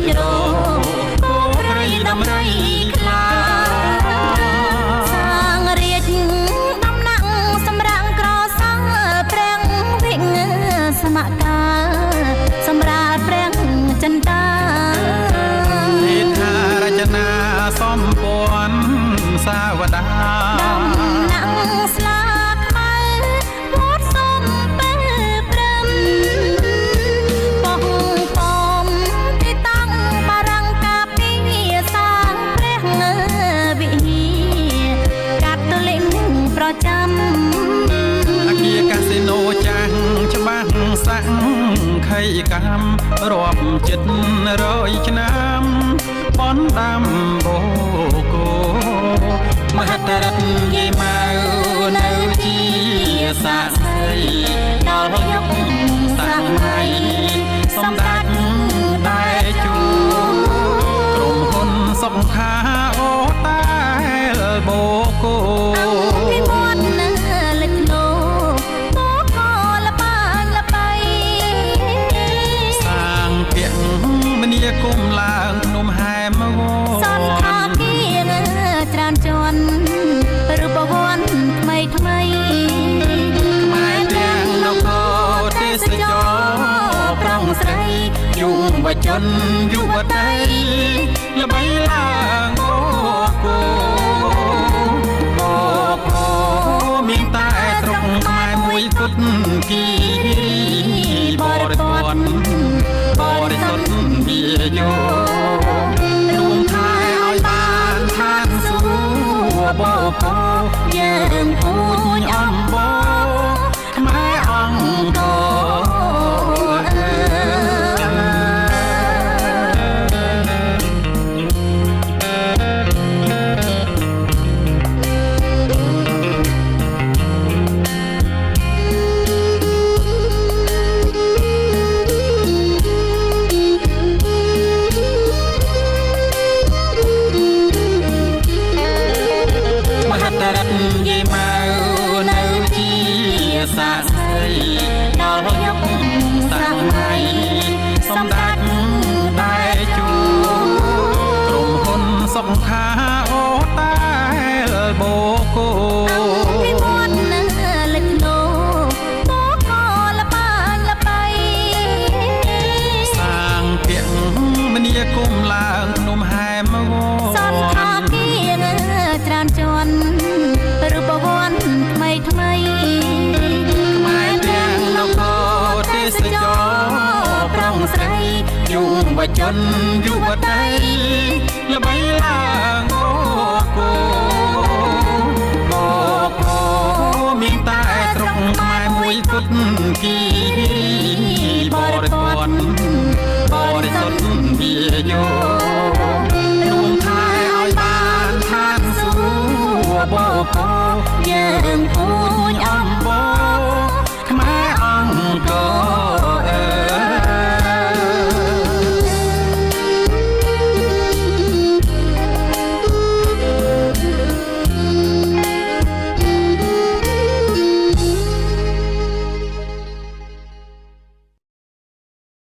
ចរោគោព្រៃដំរីខ្លាសាងរាជដំណាក់សម្រាំងក្រសាំងព្រះវិង្ហសមកាសម្រាប់ព្រះចិន្តាទេថារចនាសំព័ន្ធសាវតាដំណាក់ស្លាខ្មៅវត្តសំពេលព្រឹមបោះពំទីតាំងបារាំងកាពីសាងព្រះវិហារកាតូលិកប្រចាំអគារកាស៊ីណូចាស់ច្បាស់សាំងខៃកម្មរាប់ចិត្ត100ឆ្នាំបនដាំបូកូមហត្តរតយាយម៉ៅនៅជាសាស្ត្រីដល់យុគសម័យសម្ដេចដែលជួក្រុមហ៊ុនសុខាអូតែលបូកូពីវត្តនៅលេចលោបូកូលបាញ់លបីសាងពាក់មនីគុំឡើងភ្នំហែមវសន្តាគារច្រើនជាន់រូបវ័នថ្មីថ្មីខ្មែរទាំងនគរទេសចរប្រងស្រីយុវជនយុវតីល្បីឡើងអូកូអូកូមានតែស្រុកខ្មែរមួយគត់គីបរិបទបរិសុទ្ធវាយោរួមថែឲ្យបានឋានសួគ៌បូកូយើងពូជអំបូរខ្មែរអង្គសាស្ត្រីដល់យុគសម័យសម្ដេចដែលជួក្រុមហ៊ុនសុខាអូតែលបូកូពីវត្តនៅលេចលោបូកូលបាញ់លបីសាងពាក់មនីគុំឡើងភ្នំហែមវសន្តាគារច្រើនជាន់រូបវ័នថ្មីថ្មីទេសចរប្រងស្រីយុវជនយុវតីល្បីឡើងអូកូអូកូមានតែស្រុកខ្មែរមួយគត់គីបរិបទបរិសុទ្ធវាយោ